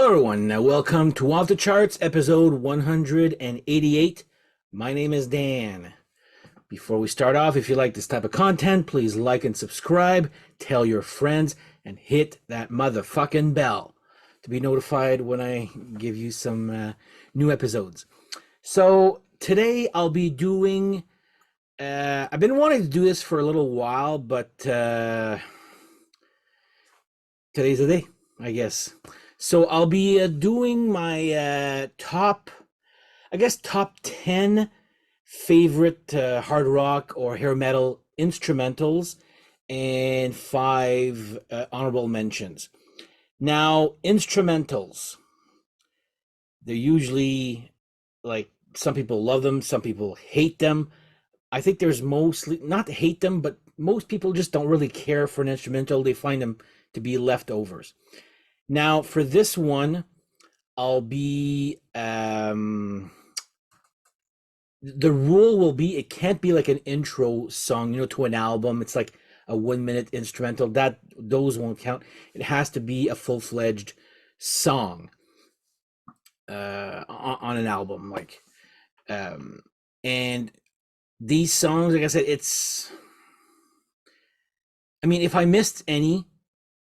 Hello, everyone. Welcome to Off the Charts, episode 188. My name is Dan. Before we start off, if you like this type of content, please like and subscribe, tell your friends, and hit that motherfucking bell to be notified when I give you some new episodes. So today I'll be doing. I've been wanting to do this for a little while, but today's the day, I guess. So I'll be doing my top 10 favorite hard rock or hair metal instrumentals and five honorable mentions. Now, instrumentals, they're usually like some people love them, some people hate them. I think there's mostly not hate them, but most people just don't really care for an instrumental. They find them to be leftovers. Now, for this one, I'll be the rule will be it can't be like an intro song, to an album. It's like a 1 minute instrumental. Those won't count. It has to be a full-fledged song on an album, and these songs, like I said, if I missed any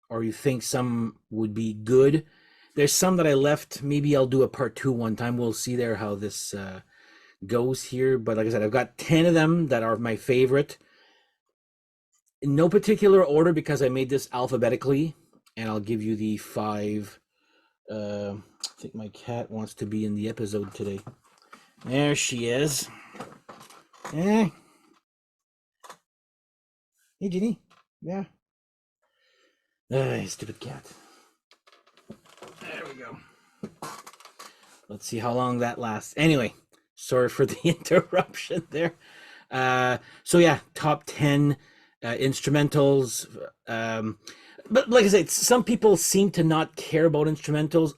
or you think some would be good, there's some that I left. Maybe I'll do a part two one time. We'll see there how this goes here. But like I said, I've got 10 of them that are my favorite. In no particular order because I made this alphabetically, and I'll give you the five. I think my cat wants to be in the episode today. There she is. Hey, Ginny. Yeah. Stupid cat. There we go. Let's see how long that lasts. Anyway, sorry for the interruption there. So yeah, top 10 instrumentals. But like I said, some people seem to not care about instrumentals.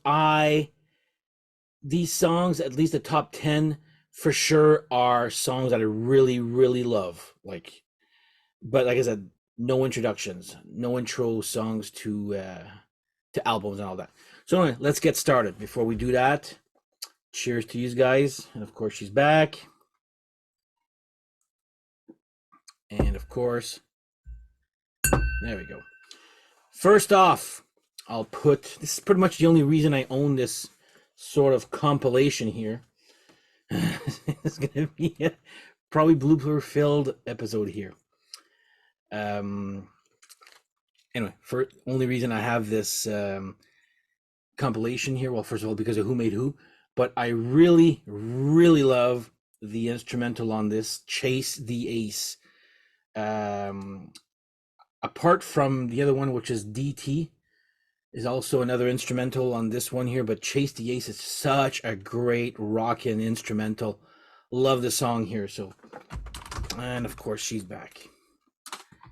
These songs, at least the top 10 for sure, are songs that I really, really love. But like I said, no introductions, no intro songs to albums and all that. So anyway, let's get started. Before we do that, cheers to you guys. And of course, she's back. And of course, there we go. First off, this is pretty much the only reason I own this sort of compilation here. It's going to be a probably blooper-filled episode here. Anyway, for only reason I have this compilation here, well, first of all, because of Who Made Who, but I really, really love the instrumental on this, Chase the Ace. Apart from the other one, which is DT, is also another instrumental on this one here, but Chase the Ace is such a great rockin' instrumental. Love the song here. So, and of course, she's back.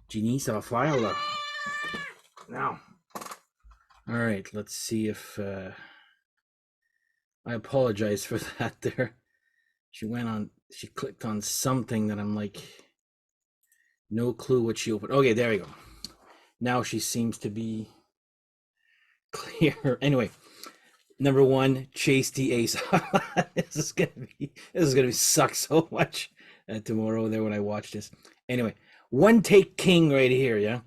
Ginny, ça va faire là. Now, all right, let's see if I apologize for that there. She clicked on something that I'm like, no clue what she opened. Okay, there we go. Now she seems to be clear. Anyway, number one, Chase the Ace. This is gonna suck so much tomorrow there when I watch this. Anyway, One Take King right here, yeah.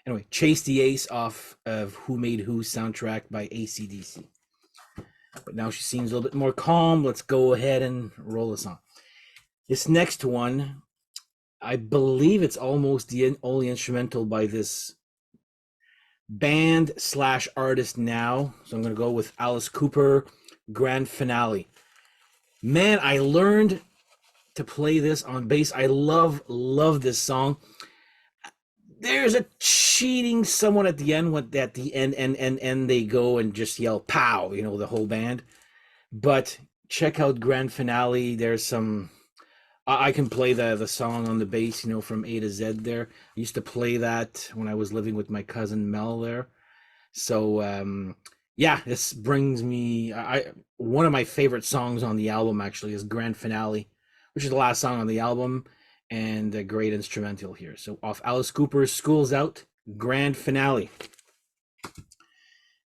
Anyway, Chase the Ace off of Who Made Who soundtrack by AC/DC. But now she seems a little bit more calm. Let's go ahead and roll this on. This next one, I believe it's almost the only instrumental by this band / artist now. So I'm going to go with Alice Cooper, Grand Finale. Man, I learned to play this on bass. I love this song. There's a cheating someone at the end and they go and just yell pow, the whole band. But check out Grand Finale. There's some I can play the song on the bass, from A to Z there. I used to play that when I was living with my cousin Mel there. So yeah, this brings me one of my favorite songs on the album actually is Grand Finale, which is the last song on the album. And a great instrumental here. So off Alice Cooper's School's Out, Grand Finale.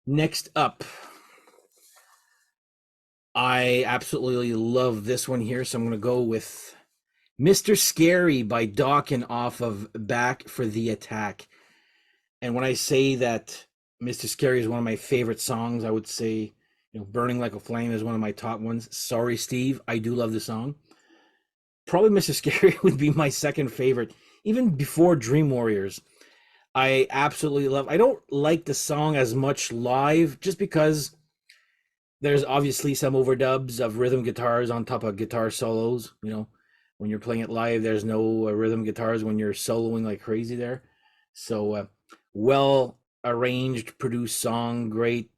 Next up, I absolutely love this one here, so I'm going to go with Mr. Scary by Dawkins off of Back for the Attack. And when I say that Mr. Scary is one of my favorite songs, I would say, Burning Like a Flame is one of my top ones. Sorry, Steve, I do love the song. Probably Mr. Scary would be my second favorite, even before Dream Warriors. I absolutely love. I don't like the song as much live, just because there's obviously some overdubs of rhythm guitars on top of guitar solos. When you're playing it live, there's no rhythm guitars when you're soloing like crazy there. So well arranged, produced song, great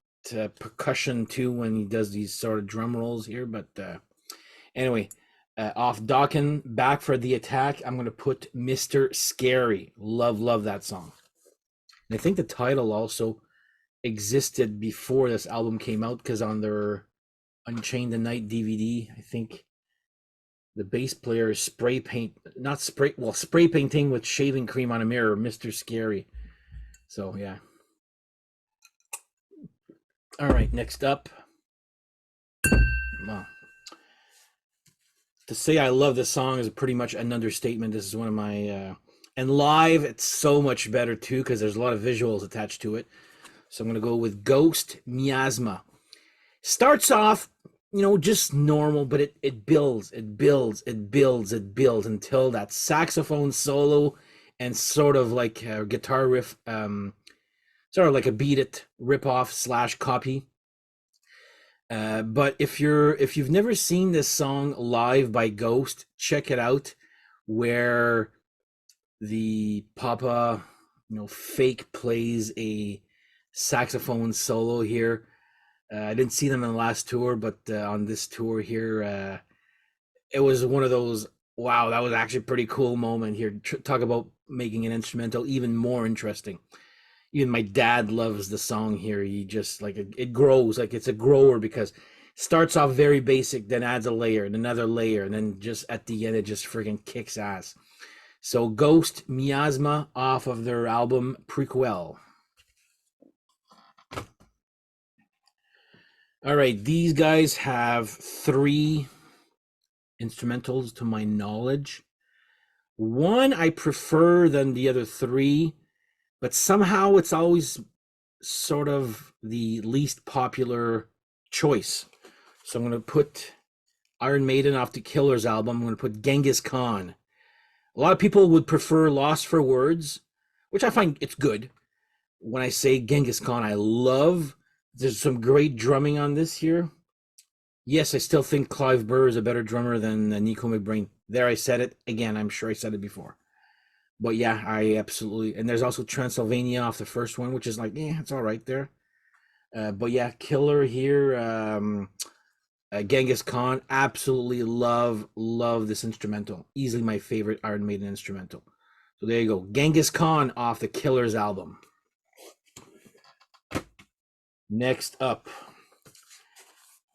percussion too when he does these sort of drum rolls here. But anyway, off Dawkins, Back for the Attack, I'm going to put Mr. Scary. Love that song. And I think the title also existed before this album came out, because on their Unchained the Night DVD, I think the bass player is spray painting with shaving cream on a mirror, Mr. Scary. So yeah. All right, next up. Wow. To say I love this song is pretty much an understatement. This is one of my and live it's so much better too, because there's a lot of visuals attached to it. So I'm going to go with Ghost Miasma. Starts off, just normal, but it builds until that saxophone solo and sort of like a guitar riff, sort of like a Beat It ripoff / copy. But if you've never seen this song live by Ghost, check it out, where the Papa, fake plays a saxophone solo here. I didn't see them in the last tour, but on this tour here, it was one of those, wow, that was actually a pretty cool moment here. Talk about making an instrumental even more interesting. Even my dad loves the song here. He just, like, it grows, like it's a grower, because it starts off very basic, then adds a layer and another layer, and then just at the end, it just freaking kicks ass. So Ghost Miasma off of their album Prequel. All right, these guys have 3 instrumentals to my knowledge. One I prefer than the other 3, but somehow it's always sort of the least popular choice. So I'm going to put Iron Maiden off the Killers album. I'm going to put Genghis Khan. A lot of people would prefer Lost for Words, which I find it's good. When I say Genghis Khan, I love. There's some great drumming on this here. Yes, I still think Clive Burr is a better drummer than Nico McBrain. There, I said it again. I'm sure I said it before. But yeah, I absolutely. And there's also Transylvania off the first one, which is like, it's all right there. But yeah, Killer here. Genghis Khan, absolutely love this instrumental. Easily my favorite Iron Maiden instrumental. So there you go. Genghis Khan off the Killers album. Next up.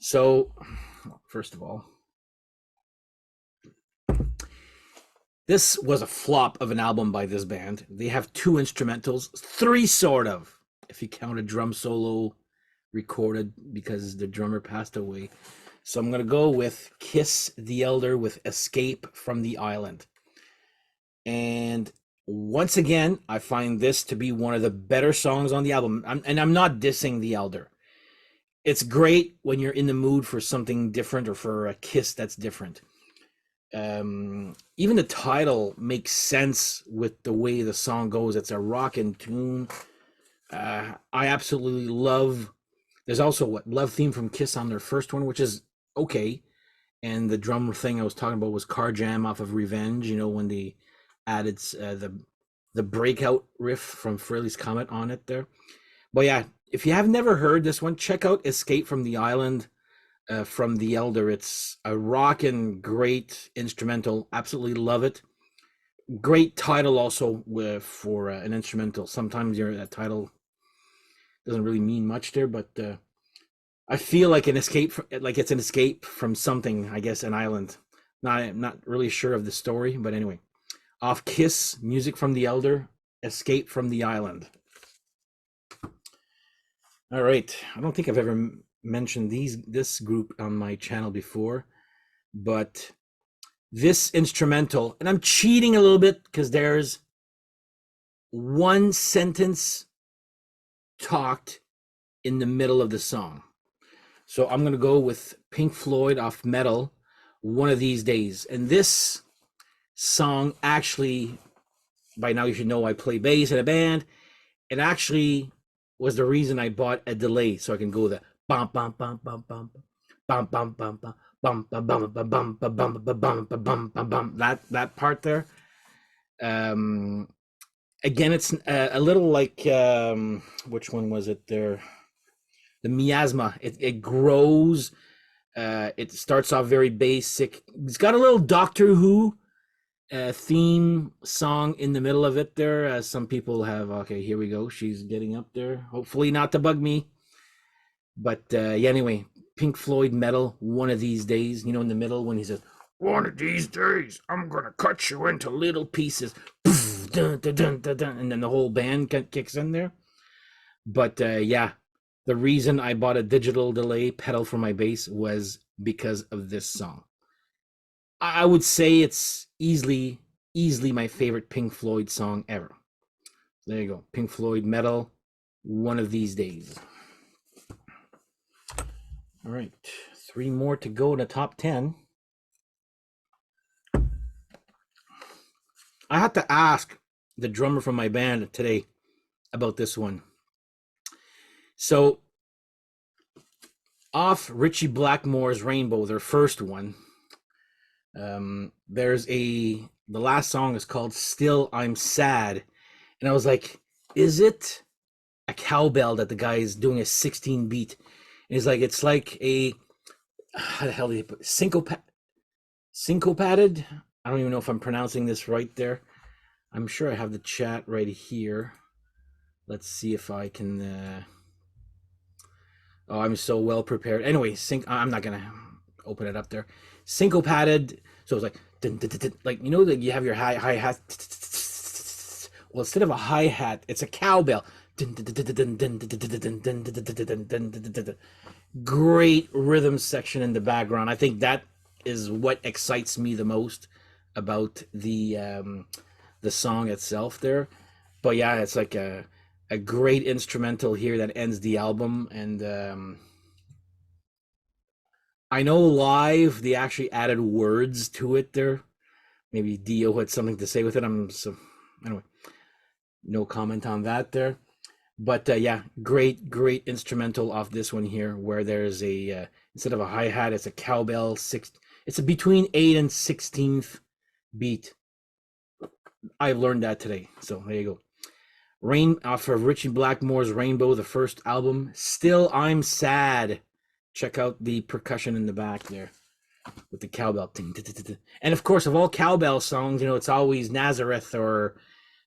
So, first of all, this was a flop of an album by this band. They have 2 instrumentals, 3 sort of, if you count a drum solo recorded because the drummer passed away. So I'm going to go with Kiss the Elder with Escape from the Island. And once again, I find this to be one of the better songs on the album. And I'm not dissing the Elder. It's great when you're in the mood for something different, or for a Kiss that's different. Even the title makes sense with the way the song goes. It's a rockin' tune. I absolutely love. There's also Love Theme from Kiss on their first one, which is okay. And the drum thing I was talking about was Car Jam off of Revenge. When they added the breakout riff from Frehley's Comet on it there. But yeah, if you have never heard this one, check out Escape from the Island from the Elder. It's a rockin' great instrumental. Absolutely love it. Great title also for an instrumental. Sometimes that title doesn't really mean much there, but I feel like it's an escape from something. I guess an island. I'm not really sure of the story, but anyway, off Kiss, music from the Elder, Escape from the Island. All right, I don't think I've ever mentioned this group on my channel before, but this instrumental, and I'm cheating a little bit because there's one sentence talked in the middle of the song. So I'm gonna go with Pink Floyd off Metal, One of These Days. And this song actually, by now you should know I play bass in a band. It actually was the reason I bought a delay so I can go the bum bum bum bum bum bum bum bum bum bum bum bum bum bum bum bum bum bum bum, that part there. Again, it's a little like which one was it there? The miasma. It grows. It starts off very basic. It's got a little Doctor Who theme song in the middle of it there. As some people have. Okay, here we go. She's getting up there. Hopefully not to bug me. But yeah, anyway, Pink Floyd Metal, One of These Days. You know, in the middle when he says, "One of these days, I'm gonna cut you into little pieces." Dun, dun, dun, dun, dun, and then the whole band kicks in there. But yeah, the reason I bought a digital delay pedal for my bass was because of this song. I would say it's easily my favorite Pink Floyd song ever. There you go, Pink Floyd Metal, One of These Days. All right, 3 more to go in the top 10. I had to ask the drummer from my band today about this one. So, off Ritchie Blackmore's Rainbow, their first one, there's the last song is called Still I'm Sad. And I was like, is it a cowbell that the guy is doing a 16 beat? And he's like, it's like a, how the hell did he put syncopated? I don't even know if I'm pronouncing this right there. I'm sure I have the chat right here. Let's see if I can, oh, I'm so well prepared. Anyway, I'm not gonna open it up there. Syncopated. So it's like, dun, dun, dun, dun, like, you know that you have your hi hat. Well, instead of a hi hat, it's a cowbell. Great rhythm section in the background. I think that is what excites me the most about the song itself there. But yeah, it's like a great instrumental here that ends the album. And I know live they actually added words to it there. Maybe Dio had something to say with it. Anyway, no comment on that there. But yeah, great instrumental off this one here, where there's a instead of a hi-hat, it's a cowbell. It's a between 8th and 16th beat. I learned that today, so there you go. Rain off of Ritchie Blackmore's Rainbow, the first album. Still I'm Sad. Check out the percussion in the back there with the cowbell. And of course, of all cowbell songs, you know, it's always Nazareth or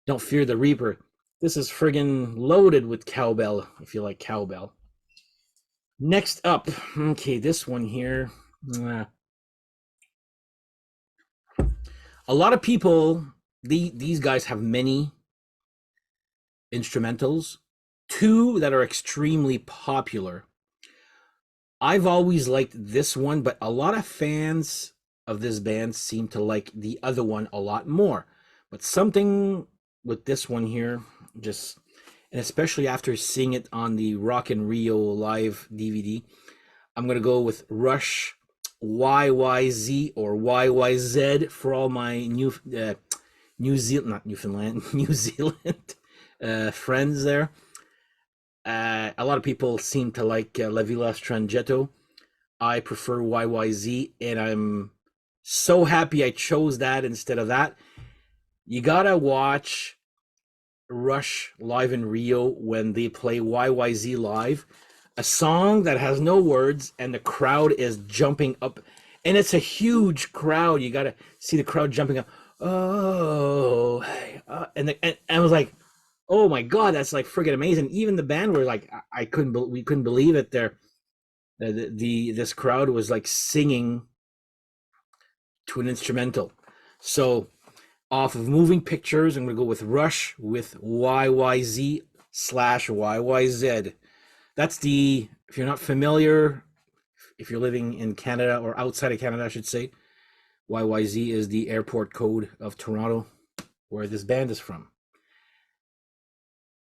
Don't Fear the Reaper. This is friggin' loaded with cowbell, if you like cowbell. Next up, okay, this one here. A lot of people, these guys have many instrumentals. 2 that are extremely popular. I've always liked this one, but a lot of fans of this band seem to like the other one a lot more. But something with this one here, just, and especially after seeing it on the Rock in Rio live DVD, I'm going to go with Rush YYZ or YYZ for all my New Zealand, not Newfoundland, New Zealand friends there. A lot of people seem to like La Villa Strangetto. I prefer YYZ, and I'm so happy I chose that instead of that. You gotta watch Rush live in Rio when they play YYZ live. A song that has no words, and the crowd is jumping up. And it's a huge crowd. You gotta see the crowd jumping up. Oh, and I was like, oh my god, that's like friggin' amazing. Even the band were like, we couldn't believe it there. This crowd was like singing to an instrumental. So off of Moving Pictures, I'm gonna go with Rush with YYZ/YYZ. That's the If you're not familiar, if you're living in Canada or outside of Canada, I should say, YYZ is the airport code of Toronto, where this band is from.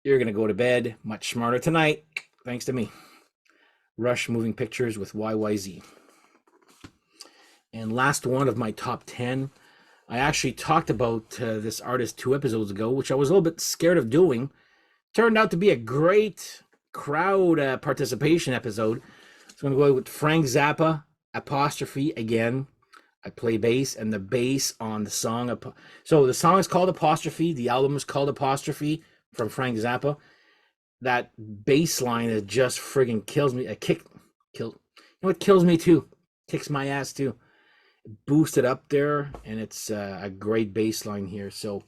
You're going to go to bed much smarter tonight, thanks to me. Rush Moving Pictures with YYZ. And last one of my top 10. I actually talked about this artist 2 episodes ago, which I was a little bit scared of doing. Turned out to be a great crowd participation episode. So I'm going to go with Frank Zappa, Apostrophe again. I play bass, and the bass on the song. So the song is called Apostrophe. The album is called Apostrophe from Frank Zappa. That bass line that just friggin' kills me. You know what kills me too? Kicks my ass too. Boosted up there, and it's a great bass line here. So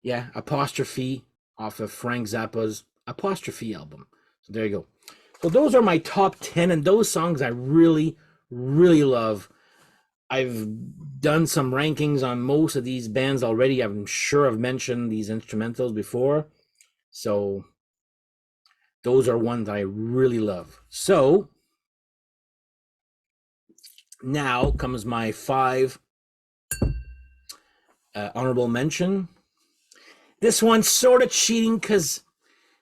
yeah, Apostrophe off of Frank Zappa's Apostrophe album. So there you go. So those are my top 10, and those songs I really, really love. I've done some rankings on most of these bands already. I'm sure I've mentioned these instrumentals before. So those are ones that I really love. So now comes my 5 honorable mention. This one's sort of cheating because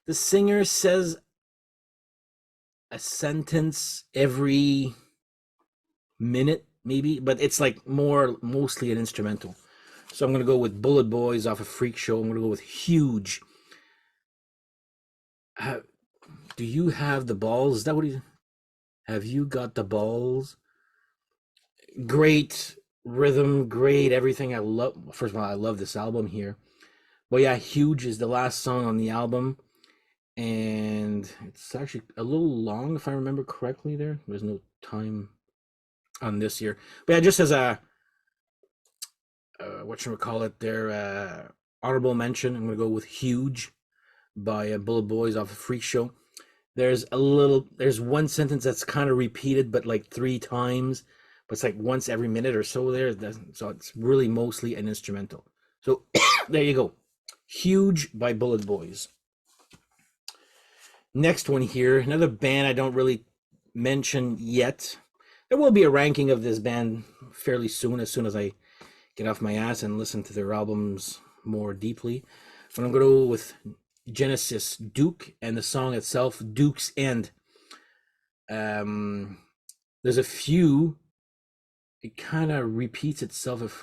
the singer says a sentence every minute, maybe, but it's like mostly an instrumental. So I'm going to go with Bullet Boys off of Freak Show. I'm going to go with Huge. Do you have the balls? Is that what have you got the balls? Great rhythm, great everything. I love, first of all, I love this album here. But yeah, Huge is the last song on the album. And it's actually a little long, if I remember correctly there. There's no time on this here. But yeah, just as a, whatchamacallit there, honorable mention, I'm going to go with Huge by Bullet Boys off of Freak Show. There's one sentence that's kind of repeated, but like 3 times. But it's like once every minute or so there. So it's really mostly an instrumental. So there you go. Huge by Bullet Boys. Next one here, another band I don't really mention yet. There will be a ranking of this band fairly soon, as I get off my ass and listen to their albums more deeply. But I'm going to go with Genesis, Duke, and the song itself, Duke's End. There's a few, it kind of repeats itself.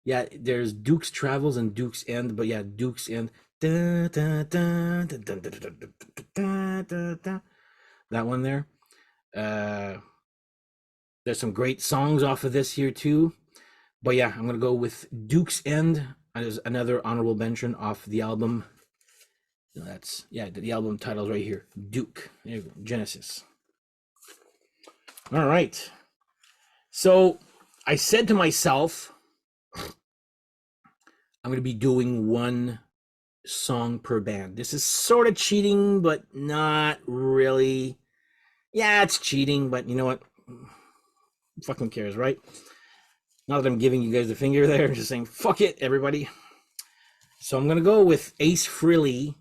There's Duke's Travels and Duke's End, but yeah, Duke's End. That one there. There's some great songs off of this here too. But yeah, I'm going to go with Duke's End as another honorable mention off the album. That's, yeah, the album title's right here. Duke. There you go. Genesis. All right. So I said to myself, I'm going to be doing 1 song per band. This is sort of cheating, but not really. Yeah, it's cheating, but you know what? Fucking cares, right? Not that I'm giving you guys the finger there, I'm just saying, fuck it, everybody. So I'm going to go with Ace Frehley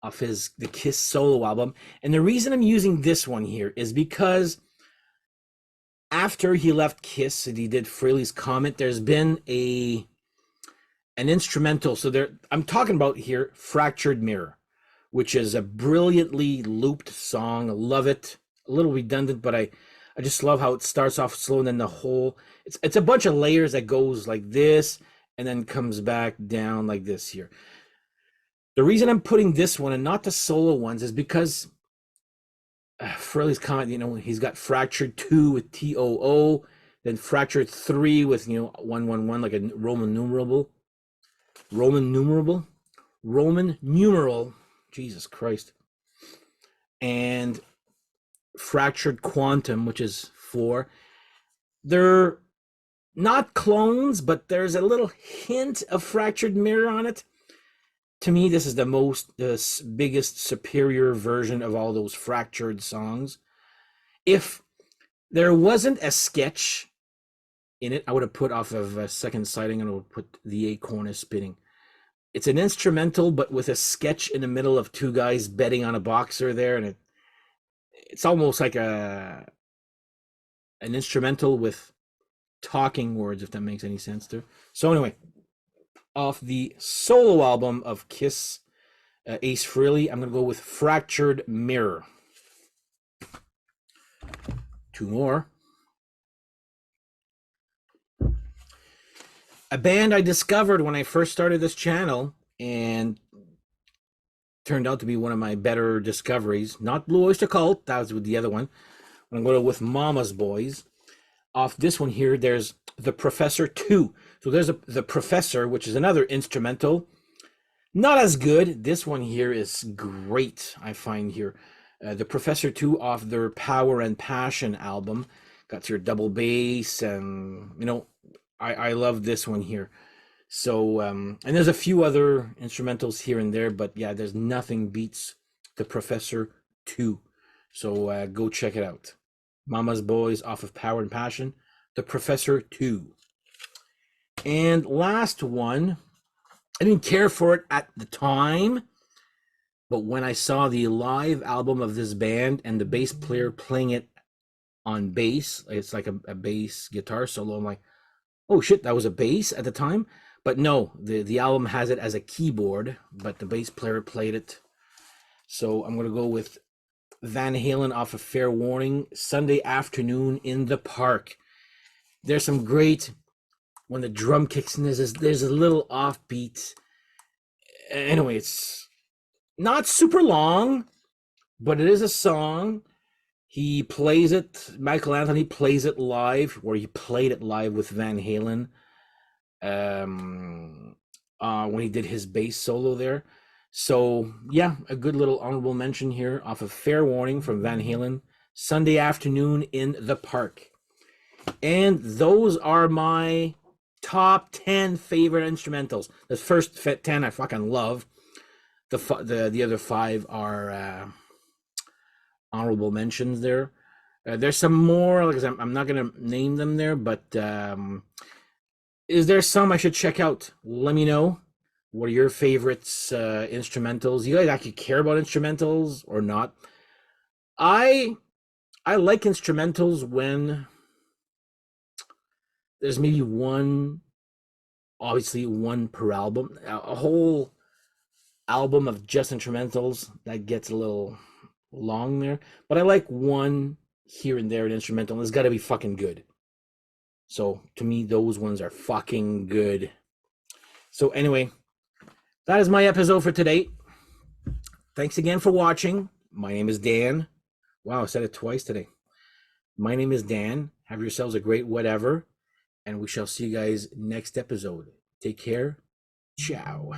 off the Kiss solo album. And the reason I'm using this one here is because after he left Kiss and he did Frehley's Comet, there's been an instrumental. So I'm talking about here Fractured Mirror, which is a brilliantly looped song. I love it. A little redundant, but I just love how it starts off slow and then the whole, it's a bunch of layers that goes like this and then comes back down like this here. The reason I'm putting this one and not the solo ones is because Frehley's Comet, he's got Fractured 2 with TOO, then Fractured 3 with, 111, like a Roman numeral, Jesus Christ. And Fractured Quantum, which is 4. They're not clones, but there's a little hint of Fractured Mirror on it. To me, this is the biggest, superior version of all those Fractured songs. If there wasn't a sketch in it, I would have put off of Second Sighting and I would put The Acorn Is Spinning. It's an instrumental, but with a sketch in the middle of 2 guys betting on a boxer there, and it's almost like an instrumental with talking words, if that makes any sense there. So anyway, off the solo album of Kiss, Ace Frehley, I'm gonna go with Fractured Mirror. Two more. A band I discovered when I first started this channel and turned out to be one of my better discoveries. Not Blue Oyster Cult, that was with the other one. I'm going to go with Mama's Boys. Off this one here, there's The Professor 2. So there's The Professor, which is another instrumental. Not as good. This one here is great, I find here. The Professor 2 off their Power and Passion album. Got your double bass, and, you know, I love this one here. So, and there's a few other instrumentals here and there, but yeah, there's nothing beats The Professor 2. So go check it out. Mama's Boys off of Power and Passion, The Professor 2. And last one, I didn't care for it at the time, but when I saw the live album of this band and the bass player playing it on bass, it's like a bass guitar solo, I'm like, oh shit, that was a bass at the time. But no, the album has it as a keyboard, but the bass player played it. So I'm going to go with Van Halen off of Fair Warning, Sunday Afternoon in the Park. There's some great, when the drum kicks in, there's a little offbeat. Anyway, it's not super long, but it is a song. He plays it, Michael Anthony plays it live, where he played it live with Van Halen when he did his bass solo there. So yeah, a good little honorable mention here off of Fair Warning from Van Halen, Sunday Afternoon in the Park. And those are my top 10 favorite instrumentals. The first 10 I fucking love. The other 5 are honorable mentions there. There's some more, like I'm not gonna name them there, but is there some I should check out? Let me know. What are your favorites instrumentals? You guys actually care about instrumentals or not? I like instrumentals when there's maybe one, obviously one per album. A whole album of just instrumentals, that gets a little long there, but I like one here and there an instrumental. It's got to be fucking good. So to me, those ones are fucking good. So anyway, that is my episode for today. Thanks again for watching. My name is Dan. Wow, I said it twice today. My name is Dan. Have yourselves a great whatever, and we shall see you guys next episode. Take care. Ciao.